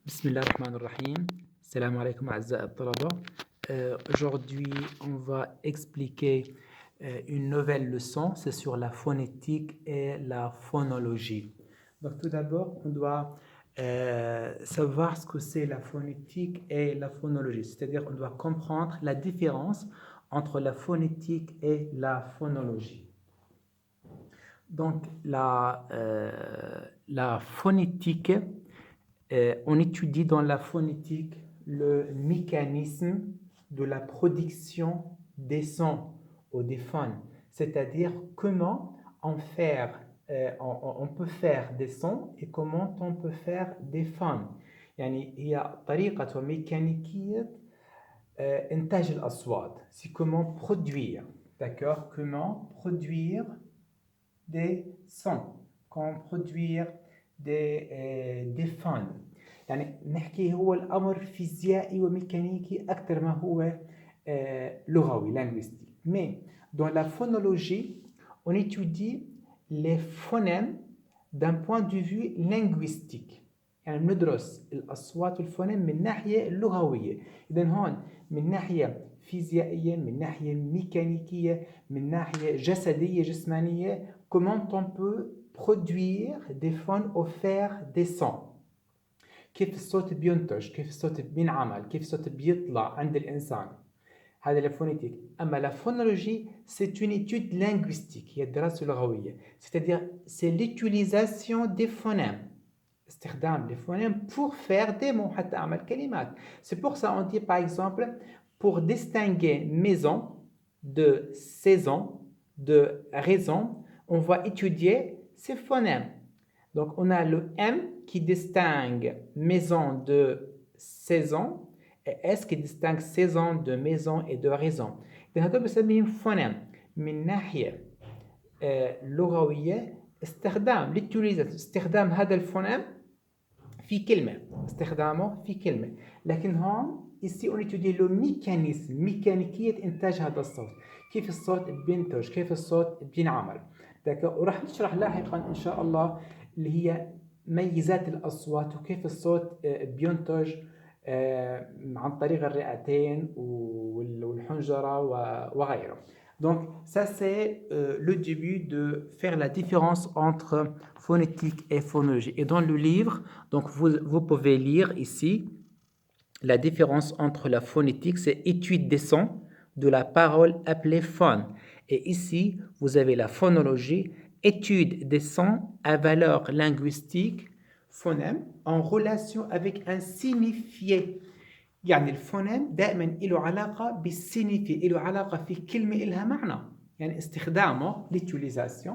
بسم الله الرحمن الرحيم. السلام عليكم أعزائي الطلبة. Aujourd'hui, on va expliquer une nouvelle leçon, c'est sur la phonétique et la phonologie. Donc tout d'abord, on doit savoir ce que c'est la phonétique et la phonologie, c'est-à-dire on doit comprendre la différence entre la phonétique et la phonologie. Donc la phonétique, on étudie dans la phonétique le mécanisme de la production des sons ou des phonèmes, c'est-à-dire comment on peut faire des sons et comment on peut faire des phonèmes. يعني هي طريقة ميكانيكية إنتاج الأصوات. C'est comment produire, d'accord? Comment produire des sons, comment produire des phonèmes. يعني نحكي هو الأمر فيزيائي وميكانيكي أكثر ما هو لغوي, linguistique. Mais dans la phonologie, on étudie les phonèmes d'un point de vue linguistique. يعني بندرس الأصوات والفونيم من ناحية لغوية. إذن هون من ناحية فيزيائية, من ناحية ميكانيكية, من ناحية جسدية جسمانية, comment on peut produire des phonèmes ou faire des sons. كيف الصوت بينتج, كيف الصوت بينعمل, كيف الصوت بيطلع عند الإنسان. هذا la phonétique. أما la phonologie, c'est une étude linguistique, هي الدراسة اللغوية. C'est-à-dire, c'est l'utilisation des phonèmes. استخدام les phonèmes pour faire des mots, حتى أعمل كلمات. C'est pour ça on dit par exemple, pour distinguer maison de saison, de raison, on va étudier ces phonèmes. Donc on a le M qui distingue maison de saison et S qui distingue saison de maison et de raison. هذول بنسميهم phonèmes. من ناحية لغوية استخدام استخدام هذا الفونيم في كلمة, استخدامه في كلمة. لكن هون ici on étudie le mécanisme, ميكانيكية إنتاج هذا الصوت. كيف الصوت بينتج, كيف الصوت بينعمل. وراح نشرح لاحقا إن شاء الله اللي هي ميزات الأصوات وكيف الصوت بينتج عن طريق الرئتين والحنجرة وغيره. Donc, ça c'est le début de faire la différence entre phonétique et phonologie. Et dans le livre, donc vous pouvez lire ici la différence entre la phonétique, c'est étude des sons de la parole appelée phone. Et ici, vous avez la phonologie, étude des sons à valeur linguistique, phonème, en relation avec un signifié. يعني الفونيم دائما له علاقة بالسينيفي, له علاقة في كلمة لها معنى. يعني استخدامه l'utilisation,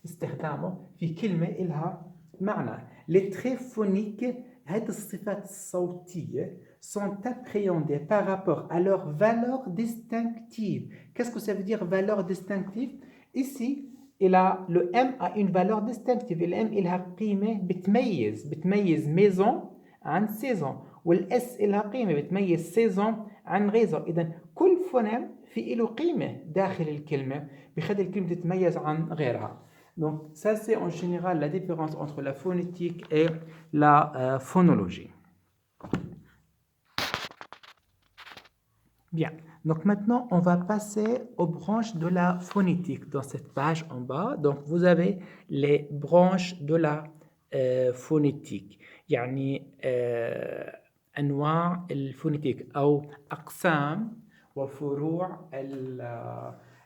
استخدامه في كلمة لها معنى. Les traits phoniques, هذه الصفات الصوتية, sont appréhendées par rapport à leur valeur distinctive. Qu'est-ce que ça veut dire valeur distinctive? Ici, le M a une valeur distinctive. Le M il a قيمة بتميز maison عن saison. والاس لها قيمه بتميز سيزون عن غيزون. اذا كل فونيم في له قيمه داخل الكلمه بخلي الكلمه تتميز عن غيرها. Donc ça c'est en général la différence entre la phonétique et la phonologie. Bien. Donc maintenant on va passer aux branches de la phonétique dans cette page en bas. Donc vous avez les branches de la phonétique. يعني أنواع الفونيتيك أو أقسام وفروع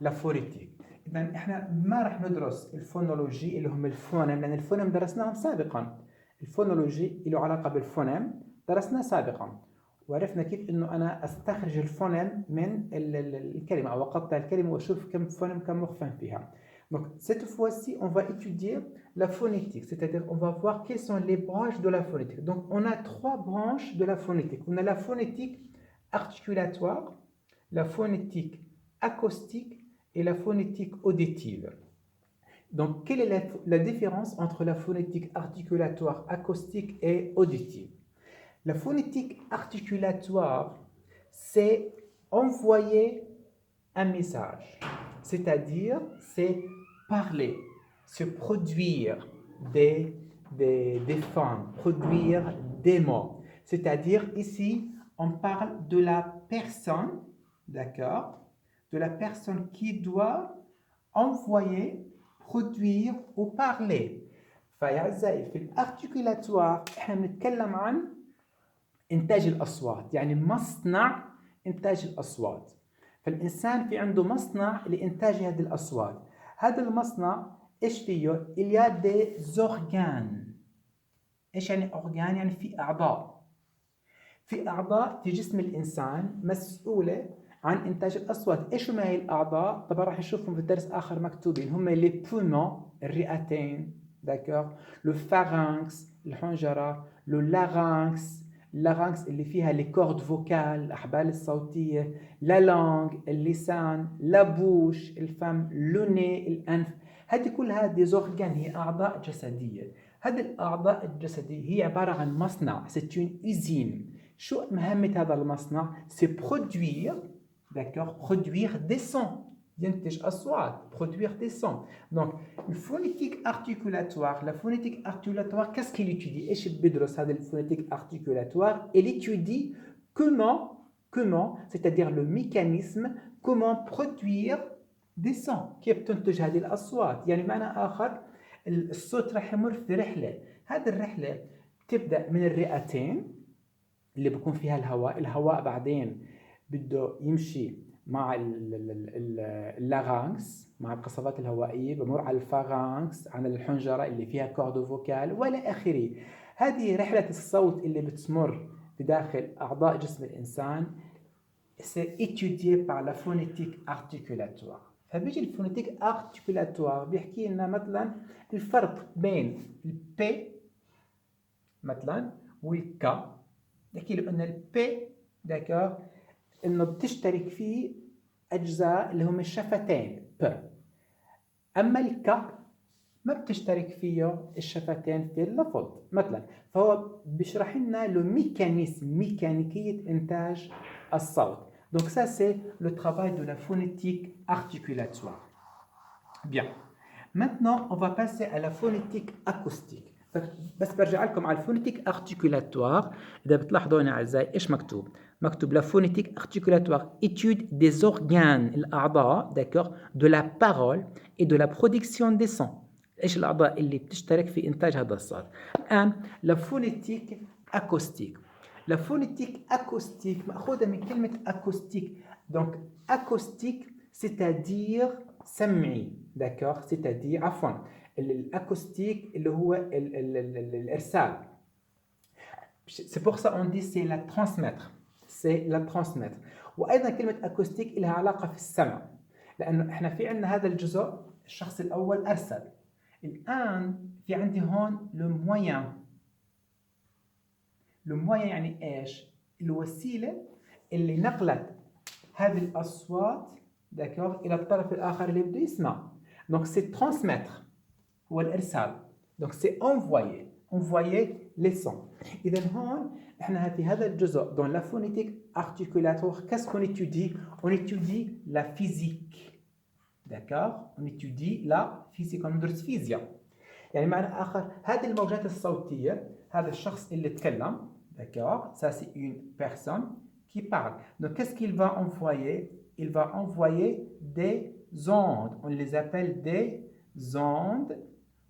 الفونيتيك. إذن إحنا ما رح ندرس الفونولوجي اللي هم الفونيم, لأن الفونيم درسناهم سابقا. الفونولوجي له علاقة بالفونيم درسناه سابقا, وعرفنا كيف إنه أنا أستخرج الفونيم من الكلمة أو أقطع الكلمة وأشوف كم فونيم كم مخفى فيها. Donc cette fois-ci, on va étudier la phonétique, c'est-à-dire on va voir quelles sont les branches de la phonétique. Donc on a trois branches de la phonétique. On a la phonétique articulatoire, la phonétique acoustique et la phonétique auditive. Donc quelle est la différence entre la phonétique articulatoire, acoustique et auditive? La phonétique articulatoire, c'est envoyer un message, c'est-à-dire c'est parler, se produire des formes, produire des mots. C'est-à-dire, ici, on parle de la personne, d'accord, de la personne qui doit envoyer, produire ou parler. فيا أعزائي في الارتيكولاتوار احنا بنتكلم عن إنتاج الأصوات، يعني مصنع إنتاج الأصوات. فالإنسان في عنده مصنع لإنتاج هذه الأصوات. هذا المصنع إيش فيه؟ il y a des organes. إيش يعني organe؟ يعني في أعضاء. في أعضاء في جسم الإنسان مسؤولة عن إنتاج الأصوات. إيش ما هي الأعضاء؟ طبعا راح نشوفهم في درس آخر مكتوبين. هم les poumons الرئتين، d'accord، le pharynx الحنجرة، le larynx اللارynx اللي فيها les cordes vocales الأحبال الصوتية، la langue اللسان، la bouche الفم، le nez الأنف. هذه كلها des organes، هي أعضاء جسدية. هذه الأعضاء الجسدية هي عبارة عن مصنع، c'est une usine. شو مهمة هذا المصنع؟ c'est produire، d'accord، produire des sons، ينتج أصوات، produire des sons. Donc, le phonétique articulatoire, la phonétique articulatoire, qu'est-ce qu'il étudie؟ إيش بيدرس هذا الphonétique articulatoire؟ Il étudie comment, c'est-à-dire le mécanisme, comment produire des sons. كيف تنتج هذه الأصوات؟ يعني معنى آخر الصوت راح يمر في رحلة. هذه الرحلة تبدأ من الرئتين اللي بيكون فيها الهواء بعدين بده يمشي مع اللارانكس، مع القصبات الهوائية، بمر على الفارانكس، على الحنجرة اللي فيها كوردو فوكال والى آخره. هذه رحلة الصوت اللي بتمر بداخل أعضاء جسم الإنسان c'est étudié par la phonétique articulatoire. فبيجي الفونيتيك ارتيكولاتوار بيحكي لنا مثلا الفرق بين البي مثلا والكا. بحكي له ان البي داكور انه بتشترك فيه اجزاء اللي هم الشفتين ب، اما الكا ما بتشترك فيه الشفتين في اللفظ مثلا. فهو بيشرح لنا لو ميكانيزم، ميكانيكيه انتاج الصوت. Donc ça c'est le travail de la phonétique articulatoire. Bien. Maintenant on va passer à la phonétique acoustique. بس برجع لكم على الفونيتيك ارتيكولاتوار. اذا بتلاحظوا هنا اعزائي ايش مكتوب؟ مكتوب لا فونيتيك ارتيكولاتوار étude des organes الاعضاء داكور de la parole et de la production des sons. ايش الاعضاء اللي بتشترك في انتاج هذا الصوت؟ الان لا فونيتيك اكوستيك. لا فونيتيك اكوستيك ماخوذه من كلمه اكوستيك. دونك اكوستيك c'est-à-dire سمعي داكور، c'est-à-dire عفوا l'acoustique اللي هو الإرسال. C'est pour ça on dit c'est la transmettre. C'est la transmettre. وأيضا كلمة acoustique لها علاقة في السمع، لأنه إحنا في عندنا هذا الجزء الشخص الأول أرسل. الآن في عندي هون le moyen. le moyen يعني إيش؟ الوسيلة اللي نقلت هذه الأصوات داكور إلى الطرف الآخر اللي بده يسمع. Donc c'est transmettre. هو الإرسال. Donc c'est envoyer les sons. إذا هون إحنا في هذا الجزء dans la phonétique articulatoire qu'est-ce qu'on étudie؟ On étudie la physique. d'accord؟ On étudie la physique. on ندرس فيزياء. يعني معنى آخر هذه الموجات الصوتية، هذا الشخص اللي تكلم d'accord؟ Ça c'est une personne qui parle. Donc qu'est-ce qu'il va envoyer؟ Il va envoyer des ondes. On les appelle des ondes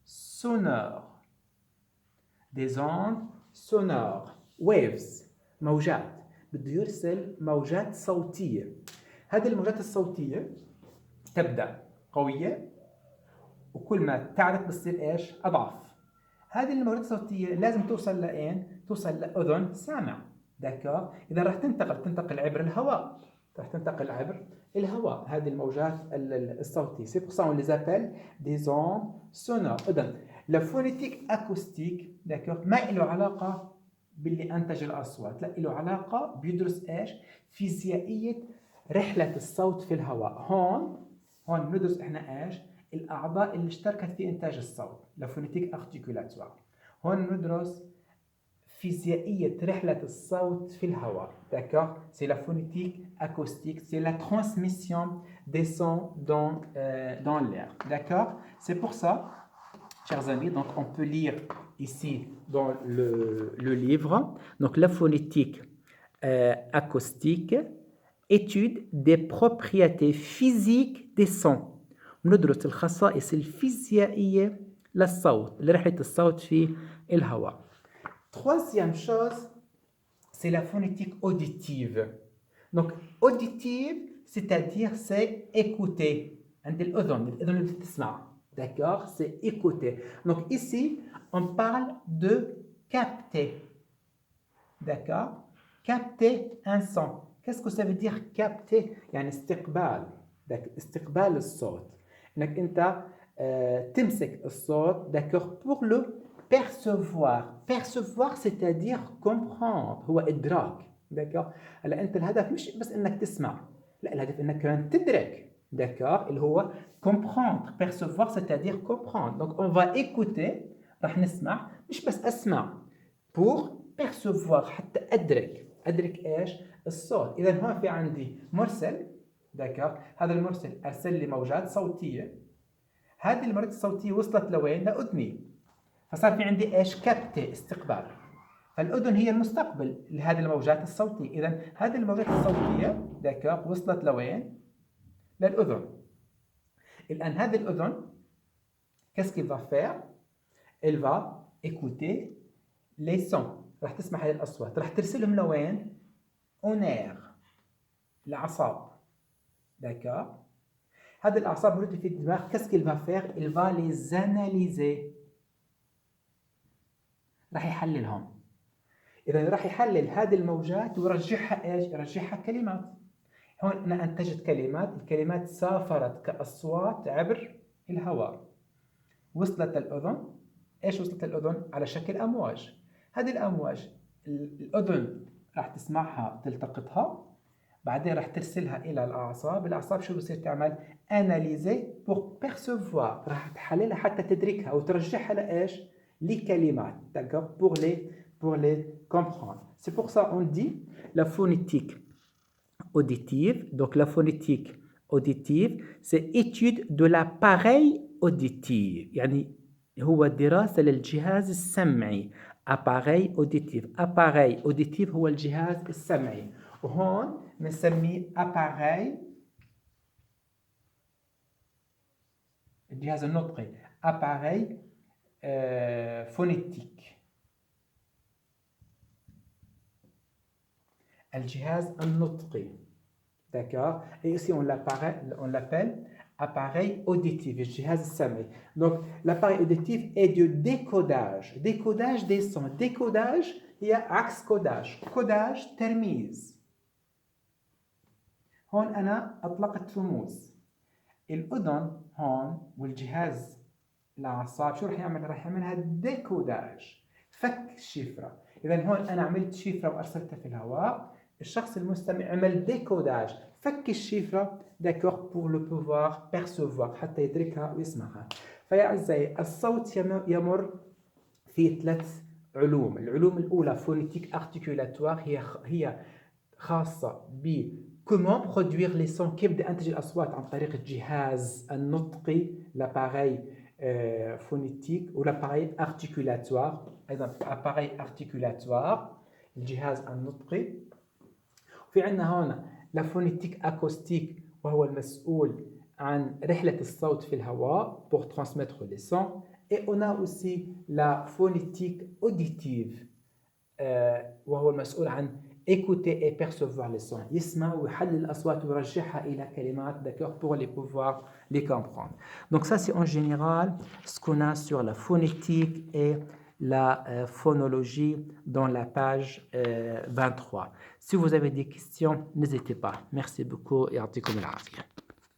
sonores. des ondes sonores waves، موجات. بده يرسل موجات صوتية. هذه الموجات الصوتية تبدأ قوية وكل ما تعرف بتصير ايش؟ أضعف. هذه الموجات الصوتية لازم توصل لأين؟ توصل لأذن سامع. داكور؟ إذا راح تنتقل عبر الهواء، راح تنتقل عبر الهواء هذه الموجات الصوتية. C'est pour ça on les appelle des ondes sonores. إذن la phonétique acoustique d'accord ما له علاقة باللي أنتج الأصوات، لا له علاقة بيدرس إيش؟ فيزيائية رحلة الصوت في الهواء. هون ندرس إحنا إيش؟ الأعضاء اللي اشتركت في إنتاج الصوت. la phonétique articulatoire. هون ندرس فيزيائية رحلة الصوت في الهواء. d'accord c'est la phonétique acoustique, c'est la transmission des sons dans l'air. d'accord c'est pour ça chers amis. Donc, on peut lire ici dans le livre. Donc, la phonétique acoustique, étude des propriétés physiques des sons. ندرس الخصائص الفيزيائية للصوت لرحلة الصوت في الهواء. Troisième chose, c'est la phonétique auditive. Donc, auditive, c'est-à-dire c'est écouter. عند الأذن اللي بتسمع. D'accord? C'est écouter. Donc, ici, on parle de capter. D'accord? Capter un son. Qu'est-ce que ça veut dire capter? يعني استقبال. استقبال الصوت. انك انت تمسك الصوت d'accord pour le percevoir. Percevoir c'est-à-dire comprendre. هو إدراك. d'accord. هلا انت الهدف مش بس انك تسمع. لا الهدف انك كمان تدرك. d'accord. اللي هو comprendre. Percevoir c'est-à-dire comprendre. Donc on va écouter. راح نسمع مش بس اسمع. pour percevoir حتى ادرك ايش؟ الصوت. اذا هون في عندي مرسل. d'accord. هذا المرسل ارسل لي موجات صوتيه. هذه الموجات الصوتيه وصلت لوين؟ لاذني. فصار في عندي ايش؟ كابتي استقبال. فالاذن هي المستقبل لهذه الموجات الصوتيه. اذا هذه الموجات الصوتيه d'accord وصلت لوين؟ للاذن. الان هذه الاذن qu'est-ce qu'il va faire? Elle va écouter les sons. راح تسمع هذه الاصوات. راح ترسلهم لوين؟ au nerf. الاعصاب. d'accord. هذه الأعصاب موجودة في الدماغ. qu'est-ce qu'il va faire? Il va les analyser. راح يحللهم. إذا راح يحلل هذه الموجات ويرجعها إيش؟ يرجعها كلمات. هون أنا أنتجت كلمات. الكلمات سافرت كأصوات عبر الهواء. وصلت الأذن. إيش وصلت الأذن؟ على شكل أمواج. هذه الأمواج الأذن راح تسمعها تلتقطها. بعدين راح ترسلها الى الاعصاب. الاعصاب شو بصير تعمل؟ اناليزي بور بيرسيفوار. راح تحللها حتى تدركها وترجعها لايش؟ لكلمات. d'accord pour les comprendre. C'est pour ça on dit la phonétique auditive. Donc la phonétique auditive c'est étude de l'appareil auditif. يعني هو دراسة للجهاز السمعي. appareil auditif. appareil auditif هو الجهاز السمعي. وهون بنسميه appareil الجهاز النطقي. appareil phonétique. الجهاز النطقي. d'accord. Et ici on l'appelle appareil auditif. الجهاز السمعي. Donc l'appareil auditif est de décodage. décodage des sons. décodage هي عكس codage. codage ترميز. هون أنا أطلقت رموز. الأذن هون والجهاز الأعصاب شو رح يعمل؟ رح يعملها ديكوداج. فك الشفرة. إذا هون أنا عملت شفرة وأرسلتها في الهواء. الشخص المستمع عمل ديكوداج. فك الشفرة d'accord pour le pouvoir percevoir حتى يدركها ويسمعها. فيا أعزائي الصوت يمر في 3 علوم. العلوم الأولى فونيتيك ارتيكولاتوار هي خاصة ب comment produire les sons. كيف بدي أنتج الأصوات عن طريق الجهاز النطقي l'appareil phonétique ou l'appareil articulatoire. أيضا appareil articulatoire الجهاز النطقي. في عندنا هون la phonétique acoustique وهو المسؤول عن رحلة الصوت في الهواء pour transmettre les sons. Et on a aussi la phonétique auditive وهو المسؤول عن écouter et percevoir les sons. يسمع ويحلل الأصوات ويرجعها إلى كلمات d'accord pour les pouvoir les comprendre. Donc ça c'est en général ce qu'on a sur la phonétique et la phonologie dans la page 23. Si vous avez des questions, n'hésitez pas. Merci beaucoup et يعطيكم العافية.